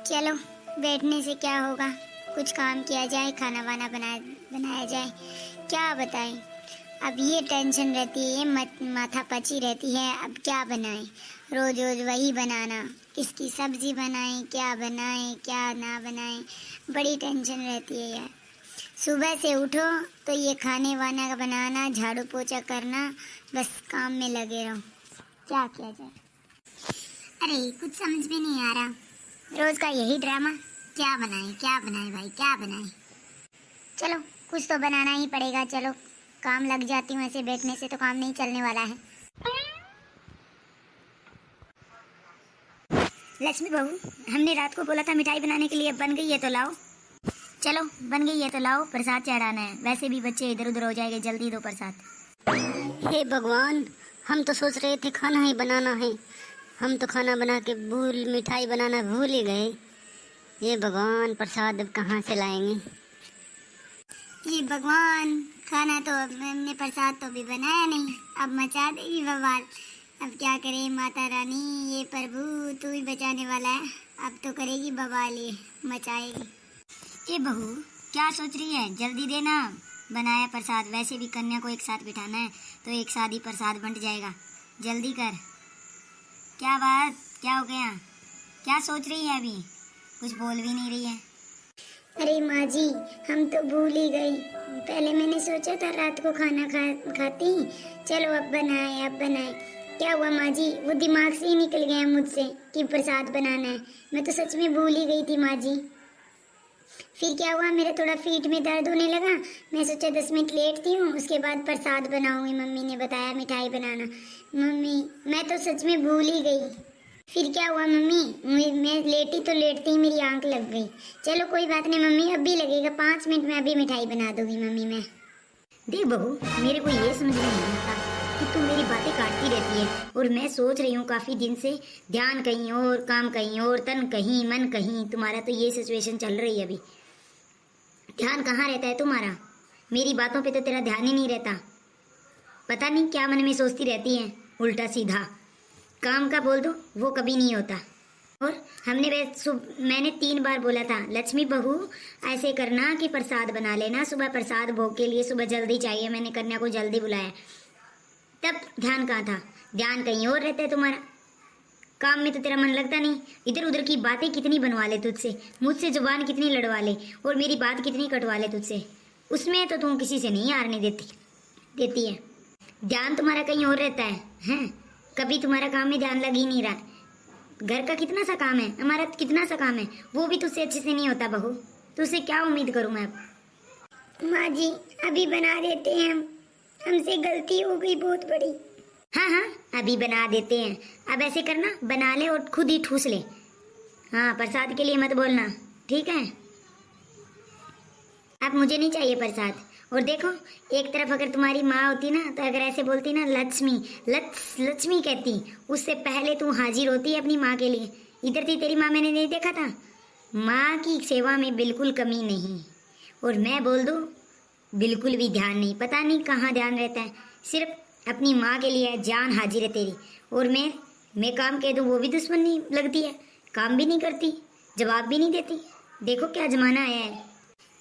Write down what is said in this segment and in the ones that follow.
चलो बैठने से क्या होगा, कुछ काम किया जाए, खाना वाना बनाया जाए। क्या बताएं, अब ये टेंशन रहती है, ये माथा पची रहती है। अब क्या बनाएं, रोज रोज वही बनाना, किसकी सब्जी बनाएं, क्या बनाएं क्या ना बनाएं, बड़ी टेंशन रहती है यार। सुबह से उठो तो ये खाने वाना का बनाना, झाड़ू पोछा करना, बस काम में लगे रहो। क्या किया जाए, अरे कुछ समझ में नहीं आ रहा। रोज का यही ड्रामा, क्या बनाए भाई, क्या बनाए। चलो कुछ तो बनाना ही पड़ेगा। चलो काम लग जाती हूँ, ऐसे बैठने से तो काम नहीं चलने वाला है। लक्ष्मी बहू, हमने रात को बोला था मिठाई बनाने के लिए, बन गई है तो लाओ। चलो बन गई है तो लाओ, प्रसाद चढ़ाना है। वैसे भी बच्चे इधर उधर हो जाएंगे, जल्दी दो प्रसाद। हे भगवान, हम तो सोच रहे थे खाना ही बनाना है, हम तो खाना बना के मिठाई बनाना भूल ही गए। ये भगवान, प्रसाद अब कहाँ से लाएंगे। ये भगवान, खाना तो हमने, प्रसाद तो भी बनाया नहीं, अब मचा देगी बवाल। अब क्या करे माता रानी, ये प्रभु तू ही बचाने वाला है, अब तो करेगी बवाल, ये मचाएगी। ये बहू क्या सोच रही है, जल्दी देना, बनाया प्रसाद। वैसे भी कन्या को एक साथ बिठाना है तो एक साथ ही प्रसाद बंट जाएगा, जल्दी कर। क्या बात, क्या हो गया, क्या सोच रही है, अभी कुछ बोल भी नहीं रही है। अरे माँ जी, हम तो भूल ही गई। पहले मैंने सोचा था रात को खाना खाती, चलो अब बनाए। क्या हुआ माँ जी, वो दिमाग से ही निकल गया मुझसे कि प्रसाद बनाना है। मैं तो सच में भूल ही गई थी माँ जी। फिर क्या हुआ, मेरा थोड़ा पीठ में दर्द होने लगा, मैं सोचा 10 मिनट लेटती हूँ, उसके बाद प्रसाद बनाऊंगी। मम्मी ने बताया मिठाई बनाना। मम्मी, मैं तो सच में भूल ही गई। फिर क्या हुआ मम्मी, मैं लेटी तो लेटती ही मेरी आंख लग गई। चलो कोई बात नहीं मम्मी, अब भी लगेगा 5 मिनट में, अभी मिठाई बना दूंगी मम्मी मैं। देख बहू, मेरे को ये समझ में नहीं आता कि तू मेरी बातें काटती रहती है, और मैं सोच रही हूँ काफी दिन से, ध्यान कहीं और, काम कहीं और, तन कहीं, मन कहीं। तुम्हारा तो ये सिचुएशन चल रही है अभी। ध्यान कहाँ रहता है तुम्हारा, मेरी बातों पे तो तेरा ध्यान ही नहीं रहता। पता नहीं क्या मन में सोचती रहती है, उल्टा सीधा। काम का बोल दो वो कभी नहीं होता। और मैंने 3 बार बोला था, लक्ष्मी बहू ऐसे करना कि प्रसाद बना लेना, सुबह प्रसाद भोग के लिए, सुबह जल्दी चाहिए। मैंने कन्या को जल्दी बुलाया, तब ध्यान कहाँ था, ध्यान कहीं और रहता है तुम्हारा। काम में तो तेरा मन लगता नहीं, इधर उधर की बातें कितनी बनवा ले तुझसे, मुझसे जुबान कितनी लड़वा ले, और मेरी बात कितनी कटवा ले तुझसे, उसमें तो तुम किसी से नहीं हारने देती है। ध्यान तुम्हारा कहीं और रहता है, हैं? कभी तुम्हारा काम में ध्यान लग ही नहीं रहा। घर का कितना सा काम है, हमारा कितना सा काम है, वो भी तुझसे अच्छे से नहीं होता बहू। तुझसे क्या उम्मीद करूं मैं अब। माँ जी अभी बना देते हैं, हमसे गलती हो गई बहुत बड़ी। हाँ, अभी बना देते हैं। अब ऐसे करना, बना ले और खुद ही ठूस ले। हाँ, प्रसाद के लिए मत बोलना, ठीक है? अब मुझे नहीं चाहिए प्रसाद। और देखो, एक तरफ अगर तुम्हारी माँ होती ना, तो अगर ऐसे बोलती ना, लक्ष्मी कहती, उससे पहले तू हाजिर होती अपनी माँ के लिए। इधर थी तेरी माँ, मैंने नहीं देखा था? माँ की सेवा में बिल्कुल कमी नहीं, और मैं बोल दूँ बिल्कुल भी ध्यान नहीं। पता नहीं कहाँ ध्यान रहता है, सिर्फ अपनी माँ के लिए जान हाजिर है तेरी। और मैं काम कह दूँ वो भी दुश्मनी लगती है, काम भी नहीं करती, जवाब भी नहीं देती। देखो क्या जमाना आया है।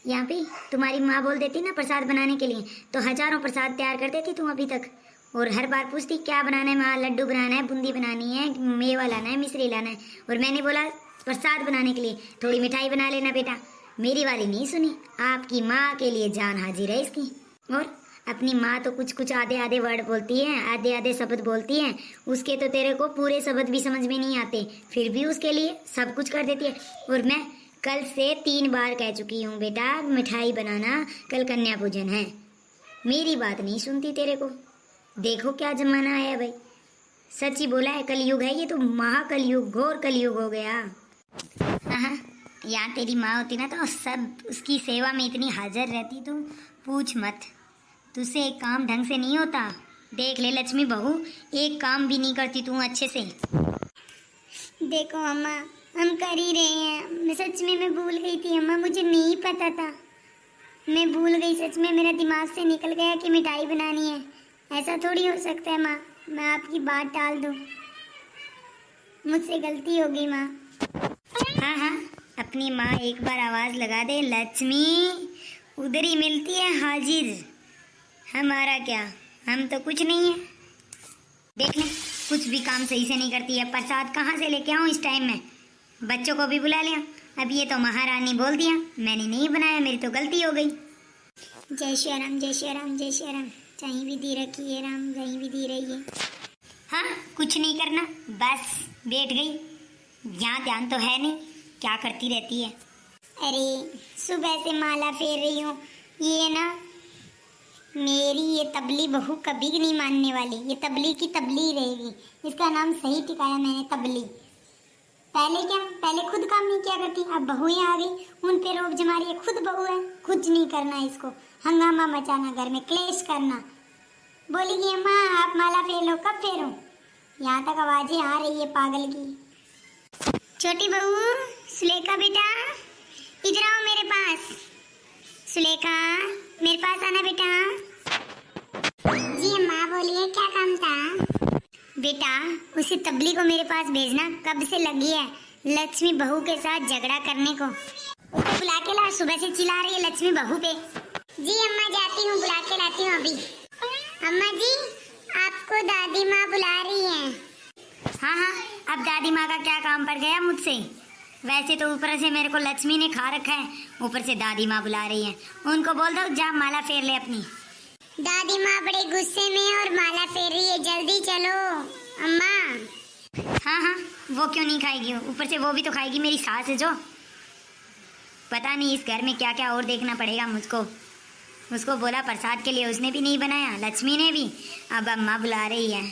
यहाँ पे तुम्हारी माँ बोल देती ना प्रसाद बनाने के लिए, तो हजारों प्रसाद तैयार कर देती तुम अभी तक। और हर बार पूछती क्या बनाना है माँ, लड्डू बनाना है, बूंदी बनानी है, मेवा लाना है, मिश्री लाना है। और मैंने बोला प्रसाद बनाने के लिए थोड़ी मिठाई बना लेना बेटा। मेरी वाली नहीं सुनी, आपकी माँ के लिए जान हाजिर है इसकी। और अपनी माँ तो कुछ आधे वर्ड बोलती है, आधे शब्द बोलती है, उसके तो तेरे को पूरे शब्द भी समझ में नहीं आते, फिर भी उसके लिए सब कुछ कर देती है। और मैं कल से 3 बार कह चुकी हूँ बेटा, मिठाई बनाना, कल कन्या पूजन है। मेरी बात नहीं सुनती तेरे को। देखो क्या जमाना आया भाई, सच ही बोला है, कलयुग है ये तो, महाकलयुग, घोर कलयुग हो गया। हाँ, यहाँ तेरी माँ होती ना तो सब उसकी सेवा में इतनी हाजिर रहती, तू पूछ मत। तुझसे एक काम ढंग से नहीं होता। देख ले लक्ष्मी बहू, एक काम भी नहीं करती तू अच्छे से। देखो अम्मा, हम कर ही रहे हैं। मैं सच में मैं भूल गई थी अम्मा, मुझे नहीं पता था, मैं भूल गई सच में, मेरा दिमाग से निकल गया कि मिठाई बनानी है। ऐसा थोड़ी हो सकता है माँ, मैं आपकी बात टाल दूँ, मुझसे गलती हो गई माँ। हाँ, अपनी माँ एक बार आवाज लगा दे, लक्ष्मी, उधर ही मिलती है हाजिर। हमारा क्या, हम तो कुछ नहीं है। देख ले, कुछ भी काम सही से नहीं करती है। प्रसाद कहाँ से लेके आऊँ इस टाइम में? बच्चों को भी बुला लिया, अब ये तो महारानी बोल दिया मैंने नहीं बनाया, मेरी तो गलती हो गई। जय श्री राम, जय श्री राम, जय श्री राम। कहीं भी दी रखी है राम, कहीं भी दी रही है। हाँ, कुछ नहीं करना, बस बैठ गई। यहाँ ध्यान तो है नहीं, क्या करती रहती है। अरे सुबह से माला फेर रही हूँ, ये ना मेरी ये तबली बहू कभी नहीं मानने वाली। ये तबली की तबली रहेगी। इसका नाम सही ठिकाया मैंने, तबली। पहले क्या, पहले खुद काम नहीं किया करती, अब बहुएं आ गई, उन पे रोब जमा रही है। खुद बहू है, कुछ नहीं करना इसको, हंगामा मचाना, घर में क्लेश करना। बोलेगी अम्मा आप माला फेर लो, कब फेरो? यहाँ तक आवाजें आ रही है पागल की। छोटी बहू, सुलेखा बेटा, इधर आओ मेरे पास। सुलेखा, मेरे पास आना बेटा। जी अम्मा बोलिए, क्या काम था? बेटा उसी तबली को मेरे पास भेजना, कब से लगी है लक्ष्मी बहू के साथ झगड़ा करने को। उसको बुला के ला, सुबह से चिल्ला रही है लक्ष्मी बहू पे। जी अम्मा जाती हूँ, बुला के लाती हूँ अभी। अम्मा जी आपको दादी माँ बुला रही है। हाँ हाँ, अब दादी माँ का क्या काम पड़ गया मुझसे? वैसे तो ऊपर से मेरे को लक्ष्मी ने खा रखा है, ऊपर से दादी माँ बुला रही है। उनको बोल दो जा माला फेर ले अपनी। दादी माँ बड़े गुस्से में और माला फेर रही है, जल्दी चलो अम्मा। हाँ हाँ, वो क्यों नहीं खाएगी, ऊपर से वो भी तो खाएगी, मेरी सास है जो। पता नहीं इस घर में क्या क्या और देखना पड़ेगा मुझको। उसको बोला प्रसाद के लिए, उसने भी नहीं बनाया, लक्ष्मी ने भी। अब अम्मा बुला रही है,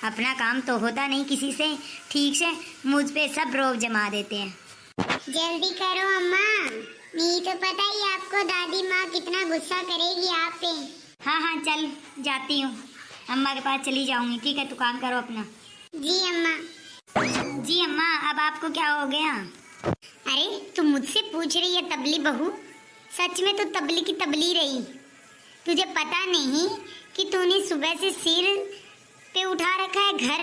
अपना काम तो होता नहीं किसी से ठीक से, मुझ पे सब रोब जमा देते हैं। जल्दी करो अम्मा, नहीं तो पता ही आपको दादी माँ कितना गुस्सा करेगी आप पे। हाँ हाँ चल, जाती हूँ, अम्मा के पास चली जाऊंगी। ठीक है, तू काम करो अपना। जी अम्मा। जी अम्मा, अब आपको क्या हो गया? अरे तू मुझसे पूछ रही है तबली बहू? सच में तू तबली की तबली रही। तुझे पता नहीं कि तूने सुबह से सिर पे उठा रखा है घर।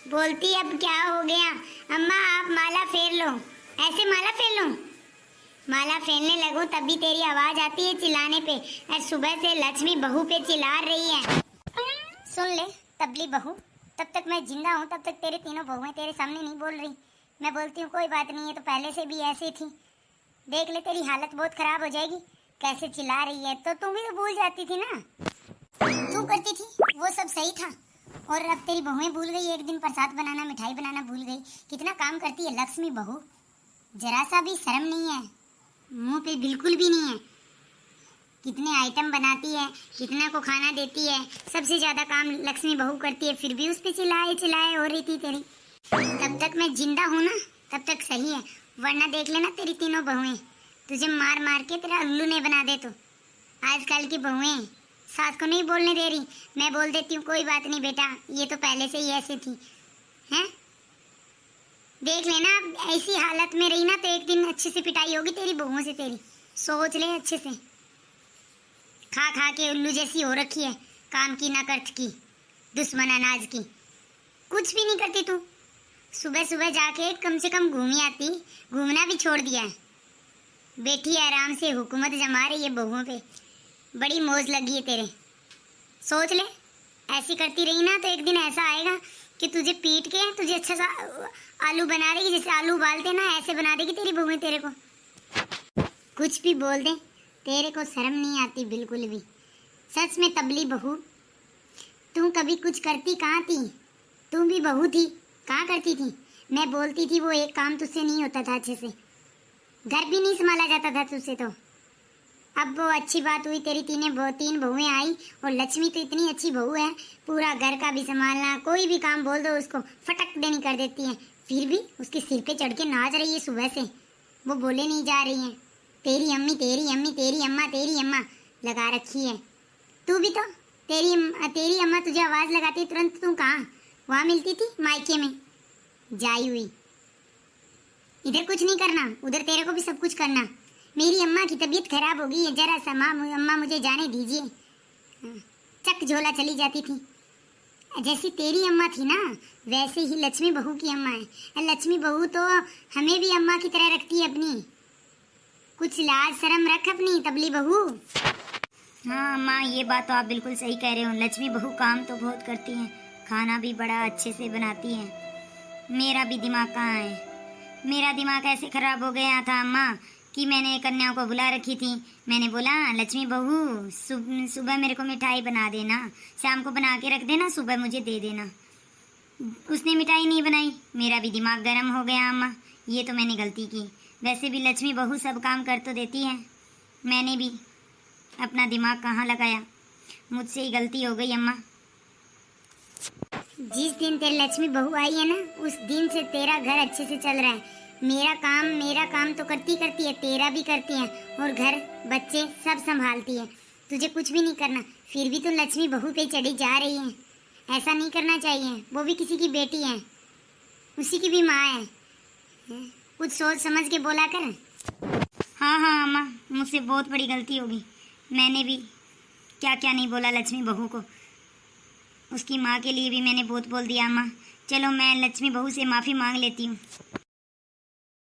बोलती अब क्या हो गया? अम्मा आप माला फेर लो। ऐसे माला फेर लो? माला फेरने लगो तभी तेरी आवाज आती है चिल्लाने पे, और सुबह से लक्ष्मी बहू पे चिल्ला रही है। सुन ले तबली बहू, तब तक मैं जिंदा हूँ तब तक तेरे तीनों बहुएं तेरे सामने नहीं बोल रही। मैं बोलती हूँ कोई बात नहीं है, तो पहले से भी ऐसी थी। देख ले तेरी हालत बहुत खराब हो जाएगी। कैसे चिल्ला रही है, तो तुम भी तो भूल जाती थी ना, तू करती थी वो सब सही था। और अब तेरी बहुएं भूल गई, एक दिन प्रसाद बनाना, मिठाई बनाना भूल गई। कितना काम करती है लक्ष्मी बहू, जरा सा भी शर्म नहीं है, मुंह पे बिल्कुल भी नहीं है। कितने आइटम बनाती है, कितना को खाना देती है, सबसे ज्यादा काम लक्ष्मी बहू करती है, फिर भी उस पे चिल्लाए चिल्लाए हो रही थी तेरी। तब तक मैं जिंदा हूँ ना, तब तक सही है, वरना देख लेना तेरी तीनों बहुएं तुझे मार मार के तेरा उल्लू नहीं बना दे। तो आजकल की बहुएं सास को नहीं बोलने दे रही, मैं बोल देती हूँ कोई बात नहीं बेटा, ये तो पहले से ही ऐसे थी। हैं देख लेना, अब ऐसी हालत में रही ना तो एक दिन अच्छे से पिटाई होगी तेरी बहुओं से तेरी, सोच ले अच्छे से। खा खा के उल्लू जैसी हो रखी है, काम की ना कर्त की, दुश्मन अनाज की, कुछ भी नहीं करती तू। सुबह सुबह जाके कम से कम घूमी आती, घूमना भी छोड़ दिया है। बेटी आराम से हुकूमत जमा रही है बहुओं पे, बड़ी मौज लगी है तेरे। सोच ले, ऐसी करती रही ना तो एक दिन ऐसा आएगा कि तुझे पीट के तुझे अच्छा सा आलू बना देगी, जैसे आलू उबालते ना ऐसे बना देगी तेरी बहुएं तेरे को। कुछ भी बोल दे, तेरे को शर्म नहीं आती बिल्कुल भी। सच में तबली बहू, तू कभी कुछ करती कहाँ थी? तू भी बहू थी, कहाँ करती थी? मैं बोलती थी वो एक काम तुझसे नहीं होता था अच्छे से, घर भी नहीं संभाला जाता था तुझसे। तो अब वो अच्छी बात हुई, तेरी तीन बहुएं आई, और लक्ष्मी तो इतनी अच्छी बहू है, पूरा घर का भी संभालना, कोई भी काम बोल दो उसको फटक देनी कर देती है। फिर भी उसके सिर पे चढ़ के नाच रही है सुबह से, वो बोले नहीं जा रही है तेरी अम्मी तेरी अम्मी तेरी अम्मा लगा रखी है। तू भी तो तेरी अम्मा तुझे आवाज लगाती तुरंत तू कहाँ वहाँ मिलती थी? मायके में जाई हुई। इधर कुछ नहीं करना, उधर तेरे को भी सब कुछ करना। मेरी अम्मा की तबीयत खराब हो गई है, जरा सा अम्मा मुझे जाने दीजिए। चक झोला चली जाती थी। जैसी तेरी अम्मा थी ना वैसे ही लक्ष्मी बहू की अम्मा है। लक्ष्मी बहू तो हमें भी अम्मा की तरह रखती है अपनी, कुछ लाज शर्म रख अपनी तबली बहू। हाँ अम्मा, ये बात तो आप बिल्कुल सही कह रहे हो। लक्ष्मी बहू काम तो बहुत करती हैं, खाना भी बड़ा अच्छे से बनाती हैं। मेरा भी दिमाग कहाँ है? मेरा दिमाग ऐसे खराब हो गया था अम्मा कि मैंने कन्या को बुला रखी थी। मैंने बोला लक्ष्मी बहू सुबह मेरे को मिठाई बना देना, शाम को बना के रख देना, सुबह मुझे दे देना। उसने मिठाई नहीं बनाई, मेरा भी दिमाग गर्म हो गया अम्मा। ये तो मैंने गलती की। वैसे भी लक्ष्मी बहू सब काम कर तो देती है, मैंने भी अपना दिमाग कहाँ लगाया। मुझसे ही गलती हो गई अम्मा। जिस दिन तेरी लक्ष्मी बहू आई है ना, उस दिन से तेरा घर अच्छे से चल रहा है। मेरा काम तो करती है, तेरा भी करती है, और घर बच्चे सब संभालती है। तुझे कुछ भी नहीं करना, फिर भी तू लक्ष्मी बहू पे चढ़ी जा रही है। ऐसा नहीं करना चाहिए, वो भी किसी की बेटी है, उसी की भी माँ है। कुछ सोच समझ के बोला कर। हाँ अम्मा, मुझसे बहुत बड़ी गलती होगी। मैंने भी क्या क्या नहीं बोला लक्ष्मी बहू को। उसकी माँ के लिए भी मैंने बहुत बोल दिया अम्मा। चलो मैं लक्ष्मी बहू से माफ़ी मांग लेती हूँ।